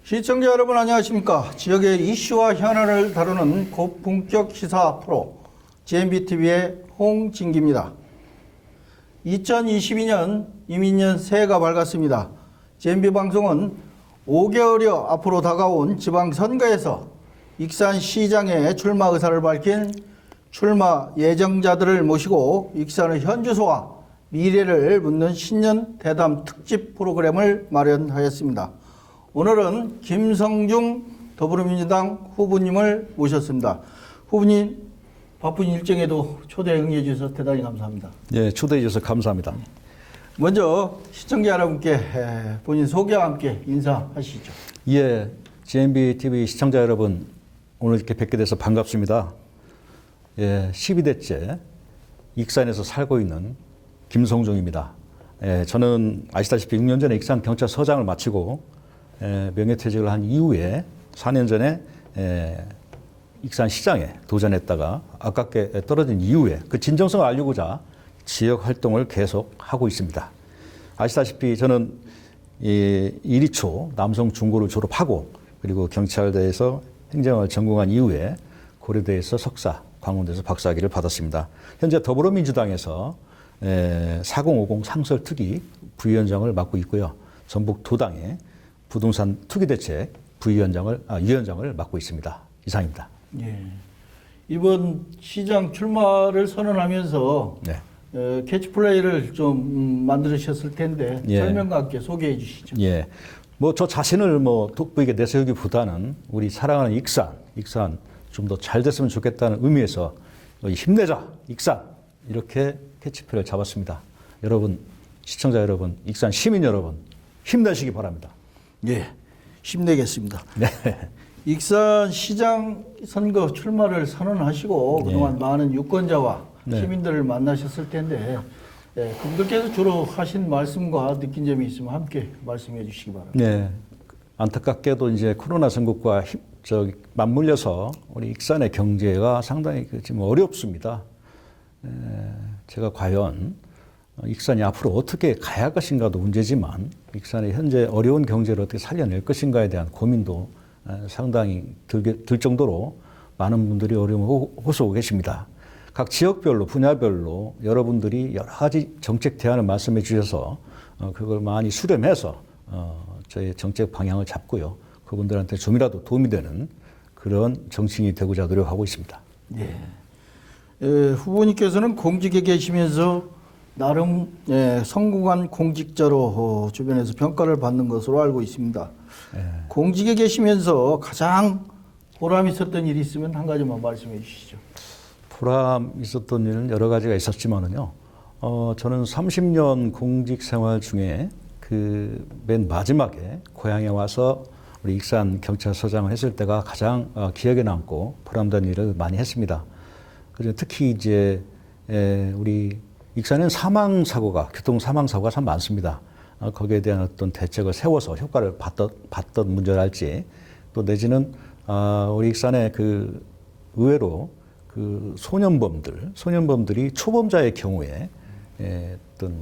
시청자 여러분 안녕하십니까. 지역의 이슈와 현안을 다루는 고품격 시사 프로 GMBTV의 홍진기입니다. 2022년 이민년 새해가 밝았습니다. GMB방송은 5개월여 앞으로 다가온 지방선거에서 익산시장에 출마 의사를 밝힌 출마 예정자들을 모시고 익산의 현주소와 미래를 묻는 신년 대담 특집 프로그램을 마련하였습니다. 오늘은 김성중 더불어민주당 후보님을 모셨습니다. 후보님 바쁜 일정에도 초대 응해 주셔서 대단히 감사합니다. 네, 초대해 주셔서 감사합니다. 먼저 시청자 여러분께 본인 소개와 함께 인사하시죠. 예, GMBTV 시청자 여러분 오늘 이렇게 뵙게 돼서 반갑습니다. 예, 12대째 익산에서 살고 있는 김성중입니다. 예, 저는 아시다시피 6년 전에 익산 경찰서장을 마치고 명예퇴직을 한 이후에 4년 전에 익산 시장에 도전했다가 아깝게 떨어진 이후에 그 진정성을 알리고자 지역 활동을 계속 하고 있습니다. 아시다시피 저는 이리초 남성 중고를 졸업하고 그리고 경찰대에서 행정을 전공한 이후에 고려대에서 석사, 광운대에서 박사학위를 받았습니다. 현재 더불어민주당에서 4050 상설특위 부위원장을 맡고 있고요. 전북 도당의 부동산 투기대책 위원장을 맡고 있습니다. 이상입니다. 예. 이번 시장 출마를 선언하면서 네. 캐치플레이를 좀 만드셨을 텐데 예. 설명과 함께 소개해 주시죠. 예. 뭐 저 자신을 돋보이게 내세우기보다는 우리 사랑하는 익산 좀 더 잘 됐으면 좋겠다는 의미에서 힘내자 익산 이렇게 캐치플레이를 잡았습니다. 여러분 시청자 여러분, 익산 시민 여러분 힘내시기 바랍니다. 예, 힘내겠습니다. 네. 익산 시장 선거 출마를 선언하시고 그동안 많은 유권자와 시민들을 만나셨을 텐데 그분들께서 주로 하신 말씀과 느낀 점이 있으면 함께 말씀해 주시기 바랍니다. 네. 안타깝게도 이제 코로나 전국과 맞물려서 우리 익산의 경제가 상당히 지금 어렵습니다. 제가 과연 익산이 앞으로 어떻게 가야 할 것인가도 문제지만 익산의 현재 어려운 경제를 어떻게 살려낼 것인가에 대한 고민도 상당히 들 정도로 많은 분들이 어려움을 호소하고 계십니다. 각 지역별로 분야별로 여러분들이 여러 가지 정책 대안을 말씀해 주셔서 그걸 많이 수렴해서 저희 정책 방향을 잡고요. 그분들한테 좀이라도 도움이 되는 그런 정치인이 되고자 노력하고 있습니다. 예. 후보님께서는 공직에 계시면서 나름 성공한 공직자로 주변에서 평가를 받는 것으로 알고 있습니다. 공직에 계시면서 가장 보람 있었던 일이 있으면 한 가지만 말씀해 주시죠. 보람 있었던 일은 여러 가지가 있었지만은요. 저는 30년 공직 생활 중에 그 맨 마지막에 고향에 와서 우리 익산 경찰서장을 했을 때가 가장 기억에 남고 보람된 일을 많이 했습니다. 그래서 특히 이제 우리 익산에는 교통 사망 사고가 참 많습니다. 거기에 대한 어떤 대책을 세워서 효과를 봤던 문제랄지 또 내지는 우리 익산의 그 의외로 그 소년범들이 초범자의 경우에 어떤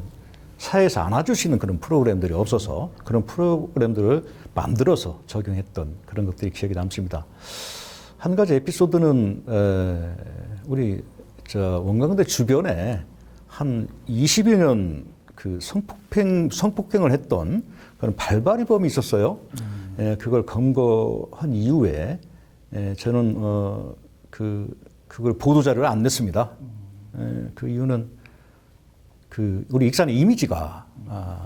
사회에서 안아주시는 그런 프로그램들이 없어서 그런 프로그램들을 만들어서 적용했던 그런 것들이 기억에 남습니다. 한 가지 에피소드는 우리 원광대 주변에 한 20여 년 그 성폭행을 했던 그런 발발이범이 있었어요. 그걸 검거한 이후에 저는 그걸 보도자료를 안 냈습니다. 그 이유는 우리 익산의 이미지가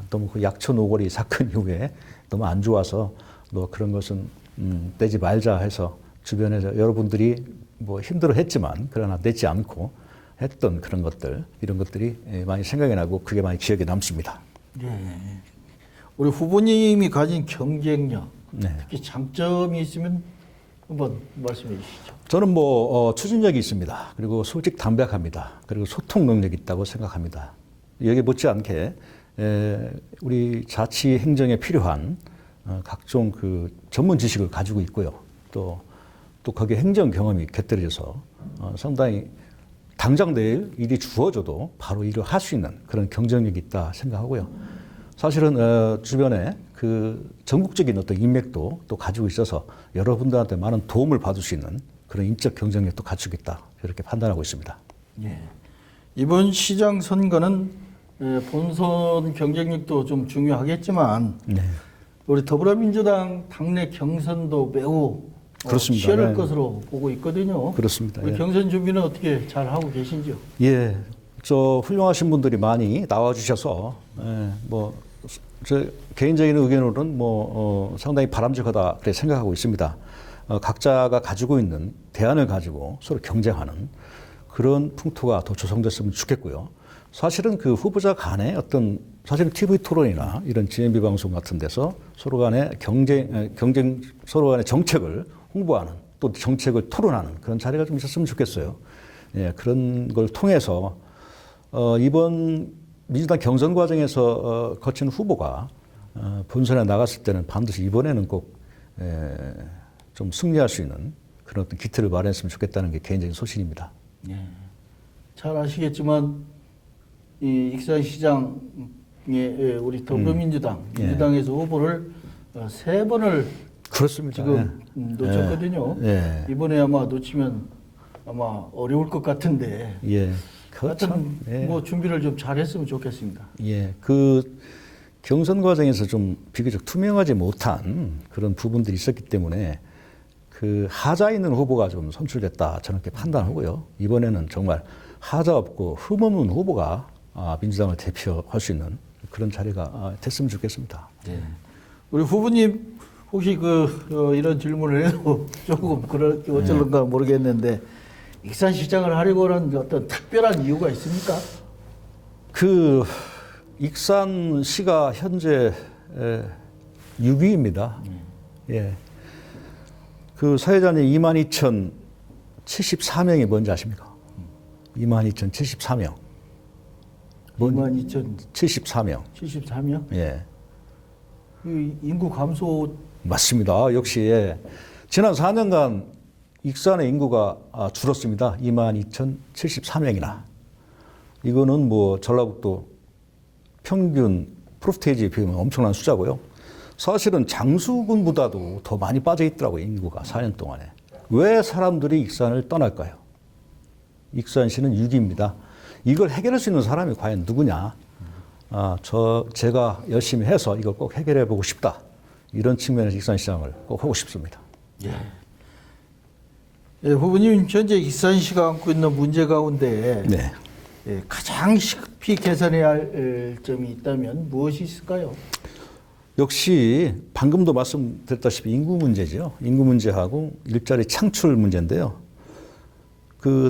너무 그 약촌 오거리 사건 이후에 너무 안 좋아서 그런 것은 내지 말자 해서 주변에서 여러분들이 힘들어했지만 그러나 내지 않고 했던 그런 것들 이런 것들이 많이 생각이 나고 그게 많이 기억에 남습니다. 네. 우리 후보님이 가진 경쟁력, 네. 특히 장점이 있으면 한번 말씀해 주시죠. 저는 추진력이 있습니다. 그리고 솔직 담백합니다. 그리고 소통 능력이 있다고 생각합니다. 여기 못지않게 우리 자치 행정에 필요한 각종 그 전문 지식을 가지고 있고요. 또 거기에 행정 경험이 곁들여져서 상당히 당장 내일 일이 주어져도 바로 일을 할 수 있는 그런 경쟁력이 있다 생각하고요. 사실은 주변에 그 전국적인 어떤 인맥도 또 가지고 있어서 여러분들한테 많은 도움을 받을 수 있는 그런 인적 경쟁력도 갖추고 있다. 이렇게 판단하고 있습니다. 예. 이번 시장 선거는 본선 경쟁력도 좀 중요하겠지만 네. 우리 더불어민주당 당내 경선도 매우 그렇습니다. 치열할 네. 것으로 보고 있거든요. 그렇습니다. 우리 예. 경선 준비는 어떻게 잘 하고 계신지요? 예, 저 훌륭하신 분들이 많이 나와주셔서 저 개인적인 의견으로는 상당히 바람직하다 그렇게 생각하고 있습니다. 각자가 가지고 있는 대안을 가지고 서로 경쟁하는 그런 풍토가 더 조성됐으면 좋겠고요. 사실은 그 후보자 간의 사실은 TV 토론이나 이런 GMB 방송 같은 데서 서로 간의 경쟁 서로 간의 정책을 홍보하는 또 정책을 토론하는 그런 자리가 좀 있었으면 좋겠어요. 예, 그런 걸 통해서 이번 민주당 경선 과정에서 거친 후보가 본선에 나갔을 때는 반드시 이번에는 꼭 좀 승리할 수 있는 그런 어떤 기틀을 마련했으면 좋겠다는 게 개인적인 소신입니다. 예. 잘 아시겠지만 이 익산시장에 우리 더불어민주당 민주당에서 후보를 3번을 그렇습니다. 지금 놓쳤거든요. 예. 이번에 아마 놓치면 아마 어려울 것 같은데 예. 하여튼 예. 뭐 준비를 좀 잘했으면 좋겠습니다. 예. 그 경선 과정에서 좀 비교적 투명하지 못한 그런 부분들이 있었기 때문에 그 하자 있는 후보가 좀 선출됐다 저는 그렇게 판단하고요. 이번에는 정말 하자 없고 흠 없는 후보가 민주당을 대표할 수 있는 그런 자리가 됐으면 좋겠습니다. 네. 우리 후보님 혹시 이런 질문을 해도 조금 그렇게 어쩔런가 모르겠는데 익산시장을 하려고 하는 어떤 특별한 이유가 있습니까? 그 익산시가 현재 6위입니다. 예. 그 사회자님 22,074명이 뭔지 아십니까? 22,074명. 22,074명. 74명. 예. 이 인구 감소 맞습니다. 역시 예. 지난 4년간 익산의 인구가 줄었습니다. 22,074명이나. 이거는 전라북도 평균 프로스테이지에 비하면 엄청난 숫자고요. 사실은 장수군보다도 더 많이 빠져 있더라고요. 인구가 4년 동안에. 왜 사람들이 익산을 떠날까요? 익산시는 6위입니다. 이걸 해결할 수 있는 사람이 과연 누구냐? 제가 열심히 해서 이걸 꼭 해결해 보고 싶다. 이런 측면에서 익산시장을 꼭 하고 싶습니다. 예. 예, 후보님 현재 익산시가 안고 있는 문제 가운데 네. 예, 가장 시급히 개선해야 할 점이 있다면 무엇이 있을까요? 역시 방금도 말씀드렸다시피 인구 문제죠. 인구 문제하고 일자리 창출 문제인데요.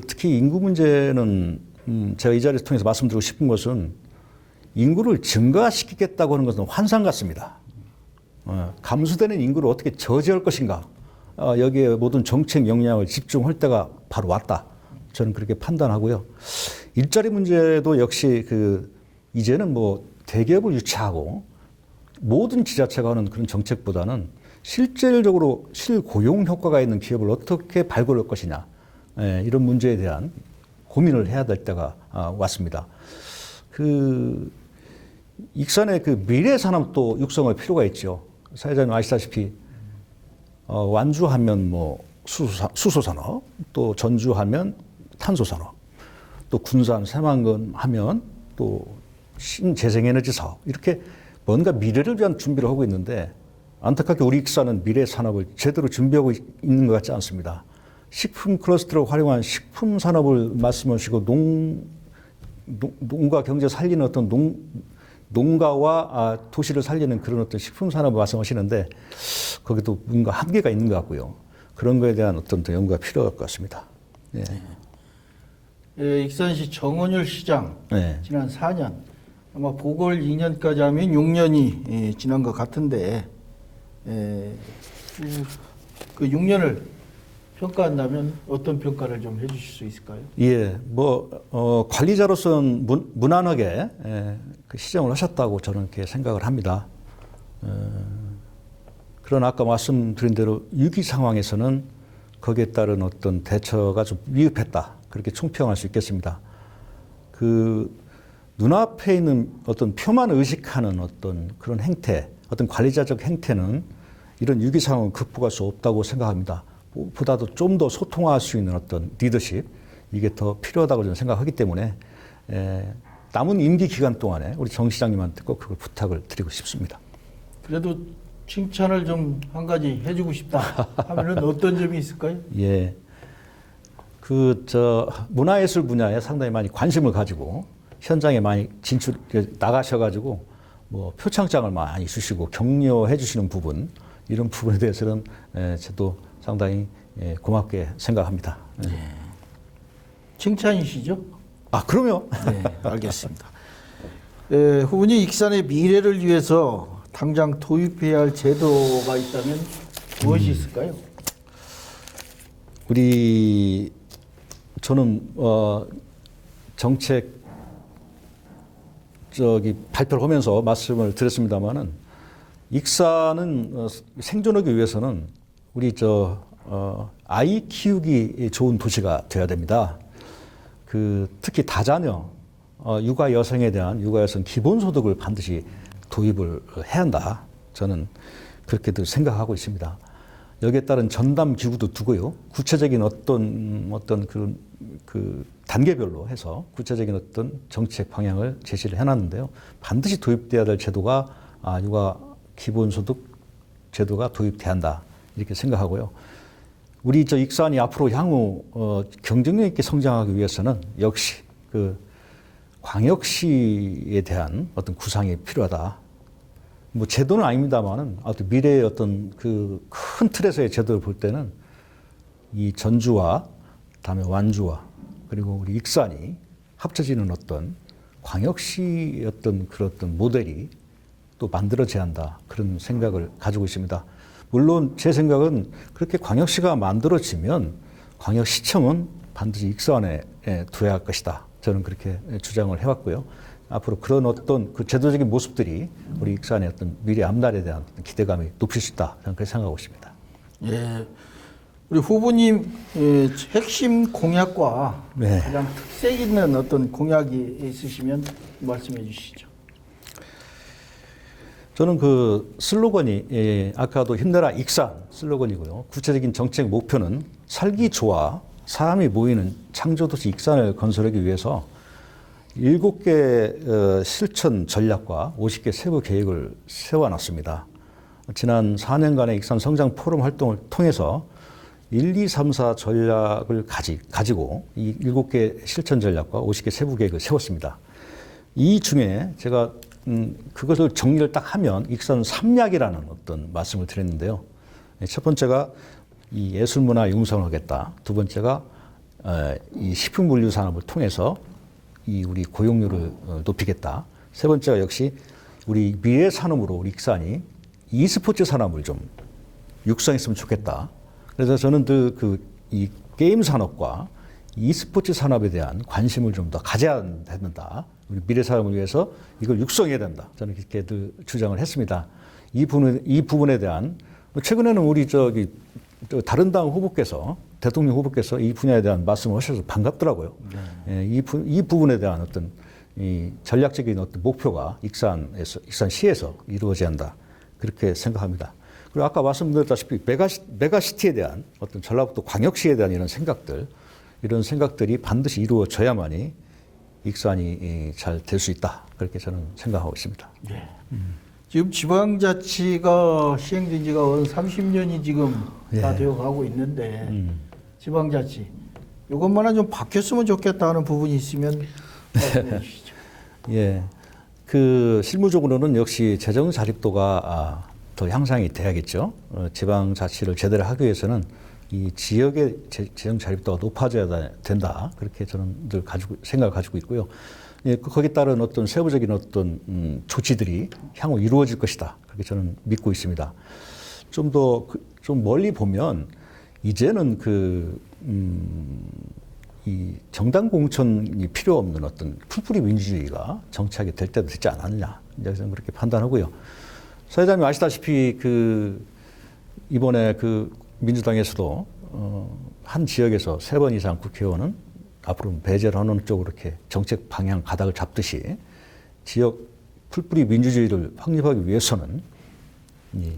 특히 인구 문제는 제가 이 자리를 통해서 말씀드리고 싶은 것은 인구를 증가시키겠다고 하는 것은 환상 같습니다. 감소되는 인구를 어떻게 저지할 것인가. 여기에 모든 정책 역량을 집중할 때가 바로 왔다. 저는 그렇게 판단하고요. 일자리 문제도 역시 이제는 대기업을 유치하고 모든 지자체가 하는 그런 정책보다는 실질적으로 실고용 효과가 있는 기업을 어떻게 발굴할 것이냐. 이런 문제에 대한 고민을 해야 될 때가 왔습니다. 익산의 미래 산업도 육성할 필요가 있죠. 사회자님 아시다시피 완주하면 수소산업, 또 전주하면 탄소산업, 또 군산, 새만금 하면 또 신재생에너지 사업 이렇게 뭔가 미래를 위한 준비를 하고 있는데 안타깝게 우리 익산은 미래 산업을 제대로 준비하고 있는 것 같지 않습니다. 식품 클러스터를 활용한 식품 산업을 말씀하시고 농가 경제 살리는 어떤 농가와 도시를 살리는 그런 어떤 식품 산업을 말씀하시는데 거기도 뭔가 한계가 있는 것 같고요. 그런 거에 대한 어떤 더 연구가 필요할 것 같습니다. 예. 예, 익산시 정원율 시장 네. 지난 4년 아마 보궐 2년까지 하면 6년이 지난 것 같은데 그 6년을 평가한다면 어떤 평가를 좀 해주실 수 있을까요? 예, 관리자로서는 무난하게 그 시정을 하셨다고 저는 이렇게 생각을 합니다. 그러나 아까 말씀드린 대로 위기 상황에서는 거기에 따른 어떤 대처가 좀 미흡했다. 그렇게 총평할 수 있겠습니다. 눈앞에 있는 어떤 표만 의식하는 어떤 그런 행태, 어떤 관리자적 행태는 이런 위기 상황을 극복할 수 없다고 생각합니다. 보다도 좀 더 소통할 수 있는 어떤 리더십, 이게 더 필요하다고 저는 생각하기 때문에 남은 임기 기간 동안에 우리 정 시장님한테 꼭 그걸 부탁을 드리고 싶습니다. 그래도 칭찬을 좀 한 가지 해주고 싶다 하면은 어떤 점이 있을까요? 예. 문화예술 분야에 상당히 많이 관심을 가지고 현장에 많이 나가셔가지고 뭐 표창장을 많이 주시고 격려해 주시는 부분, 이런 부분에 대해서는 저도 상당히 고맙게 생각합니다. 칭찬이시죠? 아, 그럼요. 네, 알겠습니다. 후보님, 익산의 미래를 위해서 당장 도입해야 할 제도가 있다면 무엇이 있을까요? 저는 정책 발표를 하면서 말씀을 드렸습니다마는 익산은 생존하기 위해서는 우리 아이 키우기 좋은 도시가 되어야 됩니다. 특히 다자녀 육아 여성에 대한 육아 여성 기본소득을 반드시 도입을 해야 한다. 저는 그렇게도 생각하고 있습니다. 여기에 따른 전담 기구도 두고요. 구체적인 어떤 그 단계별로 해서 구체적인 어떤 정책 방향을 제시를 해놨는데요. 반드시 도입돼야 될 제도가 육아 기본소득 제도가 도입돼야 한다. 이렇게 생각하고요. 우리 익산이 앞으로 향후 경쟁력 있게 성장하기 위해서는 역시 광역시에 대한 어떤 구상이 필요하다. 뭐 제도는 아닙니다만은 미래의 어떤 큰 틀에서의 제도를 볼 때는 이 전주와 다음에 완주와 그리고 우리 익산이 합쳐지는 어떤 광역시 그런 모델이 또 만들어져야 한다. 그런 생각을 가지고 있습니다. 물론 제 생각은 그렇게 광역시가 만들어지면 광역시청은 반드시 익산에 두어야 할 것이다. 저는 그렇게 주장을 해왔고요. 앞으로 그런 어떤 제도적인 모습들이 우리 익산의 어떤 미래 앞날에 대한 기대감이 높일 수 있다. 저는 그렇게 생각하고 있습니다. 예. 우리 후보님 핵심 공약과 가장 특색 있는 어떤 공약이 있으시면 말씀해 주시죠. 저는 슬로건이 아까도 힘내라 익산 슬로건이고요. 구체적인 정책 목표는 살기 좋아 사람이 모이는 창조도시 익산을 건설하기 위해서 7개 실천 전략과 50개 세부 계획을 세워놨습니다. 지난 4년간의 익산 성장 포럼 활동을 통해서 1, 2, 3, 4 전략을 가지고 이 7개 실천 전략과 50개 세부 계획을 세웠습니다. 이 중에 제가 그것을 정리를 딱 하면 익산 삼약이라는 어떤 말씀을 드렸는데요. 첫 번째가 이 예술문화 융성을 하겠다. 두 번째가 이 식품물류 산업을 통해서 우리 고용률을 높이겠다. 세 번째가 역시 우리 미래 산업으로 우리 익산이 e스포츠 산업을 좀 육성했으면 좋겠다. 그래서 저는 이 게임 산업과 e스포츠 산업에 대한 관심을 좀 더 가져야 된다. 우리 미래 산업을 위해서 이걸 육성해야 된다. 저는 이렇게 주장을 했습니다. 이 부분에 대한 최근에는 우리 다른 당 후보께서 대통령 후보께서 이 분야에 대한 말씀을 하셔서 반갑더라고요. 네. 이 부분에 대한 어떤 이 전략적인 어떤 목표가 익산시에서 이루어져야 한다. 그렇게 생각합니다. 그리고 아까 말씀드렸다시피 메가시티에 대한 어떤 전라북도 광역시에 대한 이런 생각들이 반드시 이루어져야만이 익산이 잘 될 수 있다. 그렇게 저는 생각하고 있습니다. 네. 지금 지방자치가 시행된 지가 30년이 지금 다 되어 가고 있는데 지방자치 이것만은 좀 바뀌었으면 좋겠다는 부분이 있으면 말씀해 주시죠. 예. 실무적으로는 역시 재정 자립도가 더 향상이 돼야겠죠. 지방자치를 제대로 하기 위해서는 이 지역의 재정 자립도가 높아져야 된다. 그렇게 저는 늘 생각을 가지고 있고요. 예, 거기에 따른 어떤 세부적인 어떤 조치들이 향후 이루어질 것이다. 그렇게 저는 믿고 있습니다. 좀 멀리 보면 이제는 이 정당 공천이 필요 없는 어떤 풀뿌리 민주주의가 정착이 될 때도 되지 않았냐. 이제 저는 그렇게 판단하고요. 사회자님 아시다시피 이번에 민주당에서도 한 지역에서 3번 이상 국회의원은 앞으로 배제를 하는 쪽으로 이렇게 정책 방향 가닥을 잡듯이 지역 풀뿌리 민주주의를 확립하기 위해서는 이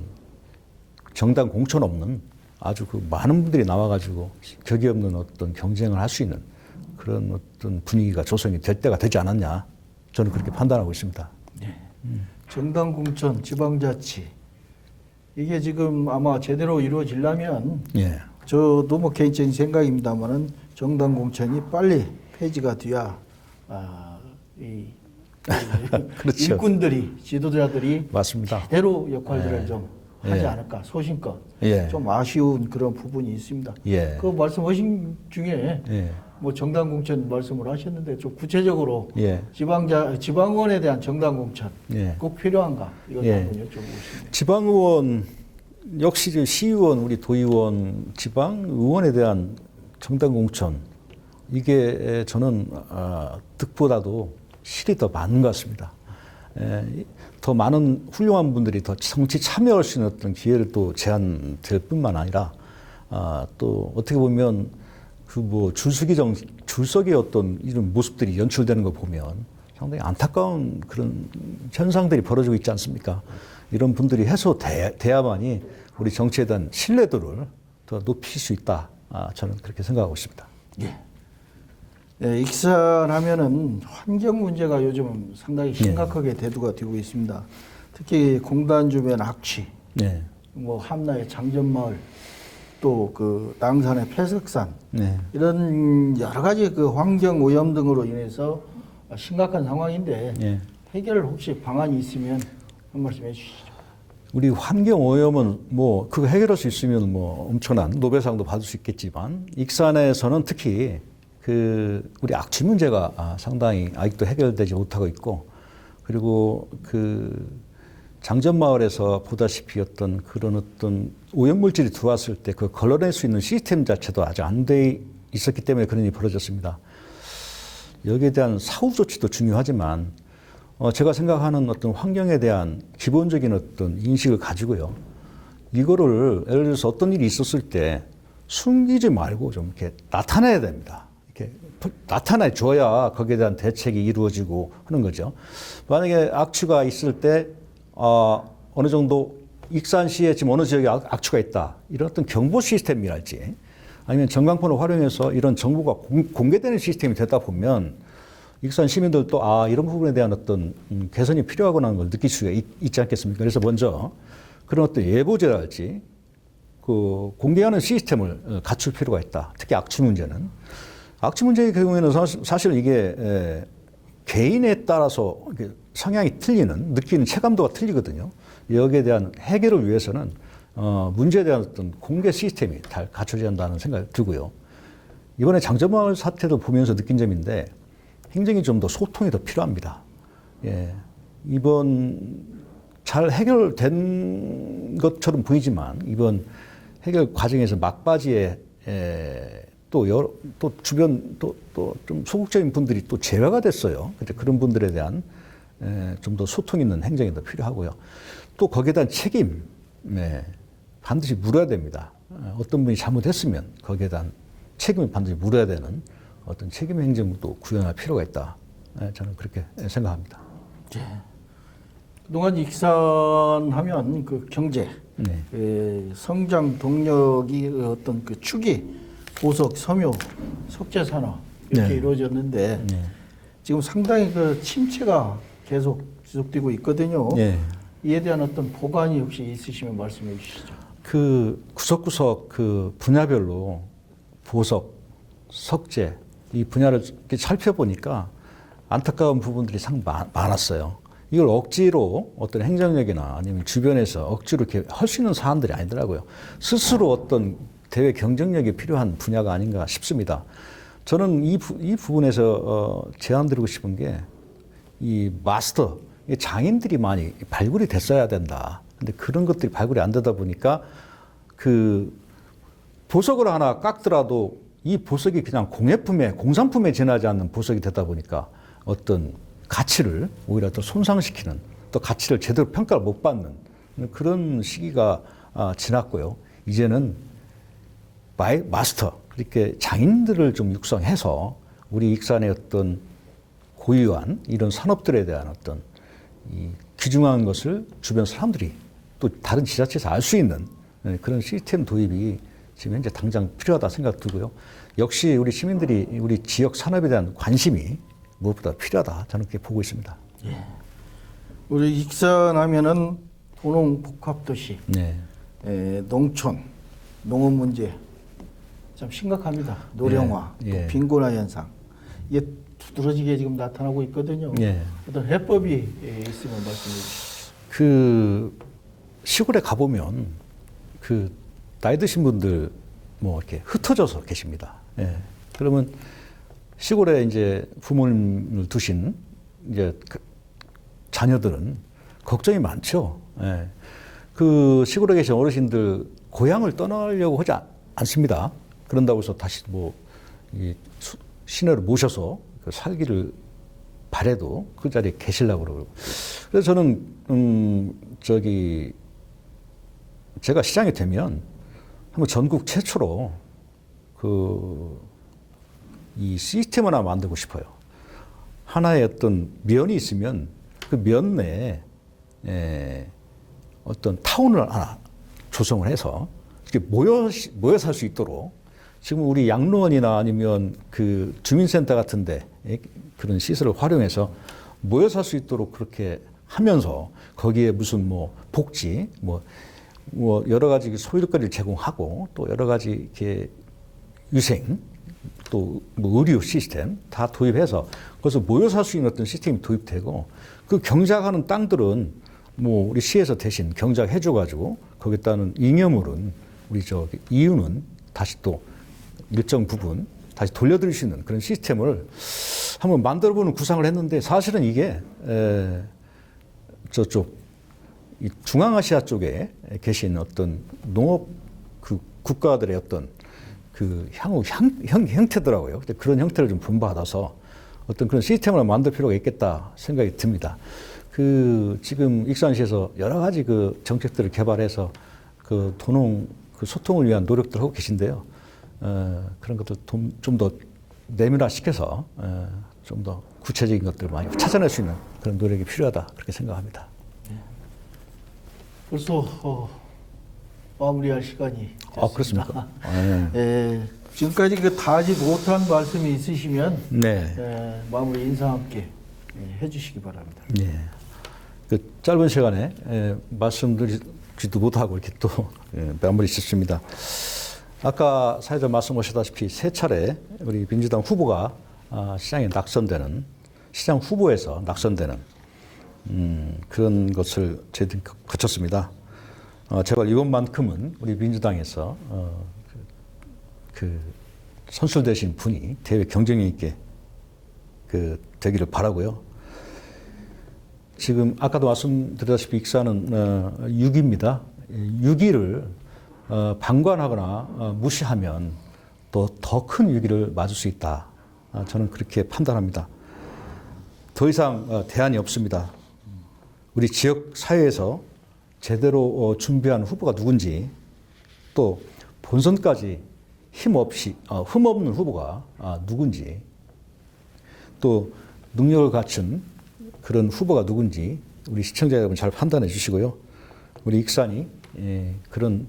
정당 공천 없는 아주 그 많은 분들이 나와가지고 격이 없는 어떤 경쟁을 할 수 있는 그런 어떤 분위기가 조성이 될 때가 되지 않았냐, 저는 그렇게 판단하고 있습니다. 네. 정당 공천, 지방자치 이게 지금 아마 제대로 이루어지려면 예. 저도 뭐 개인적인 생각입니다만은 정당 공천이 빨리 폐지가 돼야 이 그렇죠. 일꾼들이 지도자들이 맞습니다. 제대로 역할들을 예. 좀 하지 예. 않을까 소신껏 예. 좀 아쉬운 그런 부분이 있습니다. 예. 그 말씀하신 중에 예. 뭐 정당 공천 말씀을 하셨는데 좀 구체적으로 예. 지방원에 대한 정당 공천 예. 꼭 필요한가 이걸 예. 한번 여쭤보겠습니다. 지방의원 역시 이제 시의원, 우리 도의원, 지방의원에 대한 정당 공천 이게 저는 득보다도 실이 더 많은 것 같습니다. 더 많은 훌륭한 분들이 더 정치 참여할 수 있는 어떤 기회를 또 제한될 뿐만 아니라 또 어떻게 보면 그 뭐 줄서기 어떤 이런 모습들이 연출되는 거 보면 상당히 안타까운 그런 현상들이 벌어지고 있지 않습니까? 이런 분들이 해소돼야만이 우리 정치에 대한 신뢰도를 더 높일 수 있다. 저는 그렇게 생각하고 있습니다. 예. 네, 익산하면은 환경 문제가 요즘 상당히 심각하게 대두가 되고 있습니다. 특히 공단 주변 악취, 네. 뭐 함라의 장전마을, 또 그 낭산의 폐석산 네. 이런 여러 가지 그 환경 오염 등으로 인해서 심각한 상황인데 네. 해결 혹시 방안이 있으면 한 말씀 해주시죠. 우리 환경 오염은 뭐 그거 해결할 수 있으면 뭐 엄청난 노벨상도 받을 수 있겠지만 익산에서는 특히 그 우리 악취 문제가 상당히 아직도 해결되지 못하고 있고, 그리고 그 장전마을에서 보다시피 어떤 그런 어떤 오염물질이 들어왔을 때 그 걸러낼 수 있는 시스템 자체도 아직 안 돼 있었기 때문에 그런 일이 벌어졌습니다. 여기에 대한 사후 조치도 중요하지만 제가 생각하는 어떤 환경에 대한 기본적인 어떤 인식을 가지고요. 이거를 예를 들어서 어떤 일이 있었을 때 숨기지 말고 좀 이렇게 나타내야 됩니다. 이렇게 나타내 줘야 거기에 대한 대책이 이루어지고 하는 거죠. 만약에 악취가 있을 때 어느 정도 익산시에 지금 어느 지역에 악취가 있다, 이런 어떤 경보 시스템이랄지 아니면 전광판을 활용해서 이런 정보가 공개되는 시스템이 되다 보면 익산 시민들도 이런 부분에 대한 어떤 개선이 필요하구나 하는 걸 느낄 수가 있지 않겠습니까? 그래서 먼저 그런 어떤 예보제랄지 그 공개하는 시스템을 갖출 필요가 있다. 특히 악취 문제는. 악취 문제의 경우에는 사실 이게 개인에 따라서 성향이 틀리는, 느끼는 체감도가 틀리거든요. 여기에 대한 해결을 위해서는 문제에 대한 어떤 공개 시스템이 잘 갖춰져야 한다는 생각이 들고요. 이번에 장전마을 사태도 보면서 느낀 점인데 행정이 좀 더 소통이 더 필요합니다. 예. 이번 잘 해결된 것처럼 보이지만 이번 해결 과정에서 막바지에 또 주변 또 좀 소극적인 분들이 또 제외가 됐어요. 그런 분들에 대한 좀 더 소통 있는 행정이 더 필요하고요. 또 거기에 대한 책임, 반드시 물어야 됩니다. 어떤 분이 잘못했으면 거기에 대한 책임을 반드시 물어야 되는 어떤 책임 행정도 구현할 필요가 있다. 저는 그렇게 생각합니다. 네. 그동안 익산하면 그 경제, 성장 동력이 어떤 그 축이 보석, 섬유, 석재 산업 이렇게 이루어졌는데 지금 상당히 그 침체가 계속 지속되고 있거든요. 이에 대한 어떤 보관이 혹시 있으시면 말씀해 주시죠. 그 구석구석 그 분야별로 보석, 석재 이 분야를 이렇게 살펴보니까 안타까운 부분들이 많았어요. 이걸 억지로 어떤 행정력이나 아니면 주변에서 억지로 이렇게 할 수 있는 사안들이 아니더라고요. 스스로 어떤 대외 경쟁력이 필요한 분야가 아닌가 싶습니다. 저는 이 부분에서 제안드리고 싶은 게 이 마스터, 장인들이 많이 발굴이 됐어야 된다. 근데 그런 것들이 발굴이 안 되다 보니까 그 보석을 하나 깎더라도 이 보석이 그냥 공산품에 지나지 않는 보석이 되다 보니까 어떤 가치를 오히려 더 손상시키는, 또 가치를 제대로 평가를 못 받는 그런 시기가 지났고요. 이제는 마스터, 그렇게 장인들을 좀 육성해서 우리 익산의 어떤 고유한 이런 산업들에 대한 어떤 이 귀중한 것을 주변 사람들이 또 다른 지자체에서 알 수 있는 그런 시스템 도입이 지금 현재 당장 필요하다 생각 들고요. 역시 우리 시민들이 우리 지역 산업에 대한 관심이 무엇보다 필요하다 저는 그렇게 보고 있습니다. 우리 익산하면은 도농복합도시, 네. 농촌, 농업 문제 참 심각합니다. 노령화, 예, 예. 또 빈곤화 현상 이게 두드러지게 지금 나타나고 있거든요. 예. 어떤 해법이 있으면 말씀해 주시죠. 그 시골에 가보면 그 나이 드신 분들 뭐 이렇게 흩어져서 계십니다. 예. 그러면 시골에 이제 부모님을 두신 이제 그 자녀들은 걱정이 많죠. 예. 그 시골에 계신 어르신들 고향을 떠나려고 하지 않습니다. 그런다고 해서 다시 뭐 이 시내로 모셔서 그 살기를 바래도 그 자리에 계시려고 그러고. 그래서 저는 제가 시장이 되면 한번 전국 최초로 이 시스템 하나 만들고 싶어요. 하나의 어떤 면이 있으면 그 면 내에 어떤 타운을 하나 조성을 해서 이렇게 모여 살 수 있도록 지금 우리 양로원이나 아니면 그 주민센터 같은데 그런 시설을 활용해서 모여 살 수 있도록 그렇게 하면서 거기에 무슨 뭐 복지 뭐 여러 가지 소일거리를 제공하고 또 여러 가지 이렇게 위생 또 뭐 의료 시스템 다 도입해서 거기서 모여 살 수 있는 어떤 시스템이 도입되고 그 경작하는 땅들은 뭐 우리 시에서 대신 경작해 줘가지고 거기에 따른 잉여물은 우리 이유는 다시 또 일정 부분 다시 돌려드릴 수 있는 그런 시스템을 한번 만들어보는 구상을 했는데 사실은 이게 저쪽 이 중앙아시아 쪽에 계신 어떤 농업 그 국가들의 어떤 그 향후 형태더라고요. 그런 형태를 좀 본받아서 어떤 그런 시스템을 만들 필요가 있겠다 생각이 듭니다. 그 지금 익산시에서 여러 가지 그 정책들을 개발해서 그 도농 그 소통을 위한 노력들을 하고 계신데요. 그런 것들 좀 더 내밀화시켜서 좀 더 구체적인 것들을 많이 찾아낼 수 있는 그런 노력이 필요하다 그렇게 생각합니다. 벌써 마무리할 시간이 됐습니다. 그렇습니까? 지금까지 다 하지 못한 말씀이 있으시면 네. 마무리 인사 함께 해주시기 바랍니다. 네. 그 짧은 시간에 말씀드리지도 못하고 이렇게 또 마무리 짓습니다. 아까 사회자 말씀하셨다시피 세 차례 우리 민주당 후보가 시장에 낙선되는 시장 후보에서 낙선되는 그런 것을 저희들이 거쳤습니다. 제발 이번만큼은 우리 민주당에서 그 선출되신 분이 대회 경쟁력 있게 되기를 바라고요. 지금 아까도 말씀드렸다시피 익산은 6기입니다. 6기를 방관하거나 무시하면 또 더 큰 위기를 맞을 수 있다. 저는 그렇게 판단합니다. 더 이상 대안이 없습니다. 우리 지역 사회에서 제대로 준비한 후보가 누군지 또 본선까지 흠없는 후보가 누군지 또 능력을 갖춘 그런 후보가 누군지 우리 시청자 여러분 잘 판단해 주시고요. 우리 익산이 그런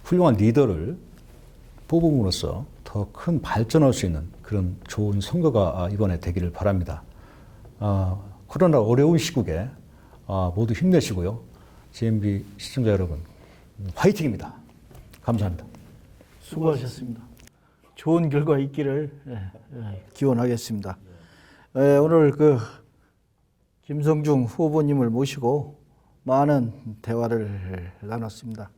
훌륭한 리더를 뽑음으로써 더 큰 발전할 수 있는 그런 좋은 선거가 이번에 되기를 바랍니다. 코로나 어려운 시국에 모두 힘내시고요. GMB 시청자 여러분 화이팅입니다. 감사합니다. 수고하셨습니다. 좋은 결과 있기를 기원하겠습니다. 오늘 김성중 후보님을 모시고 많은 대화를 나눴습니다.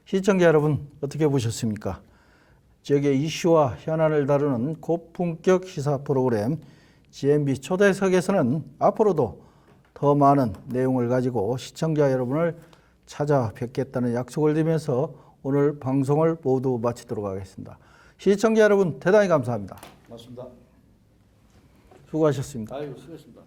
시청자 여러분 어떻게 보셨습니까? 지역의 이슈와 현안을 다루는 고품격 시사 프로그램 GMB 초대석에서는 앞으로도 더 많은 내용을 가지고 시청자 여러분을 찾아뵙겠다는 약속을 드리면서 오늘 방송을 모두 마치도록 하겠습니다. 시청자 여러분 대단히 감사합니다. 고맙습니다. 수고하셨습니다. 아유, 수고했습니다.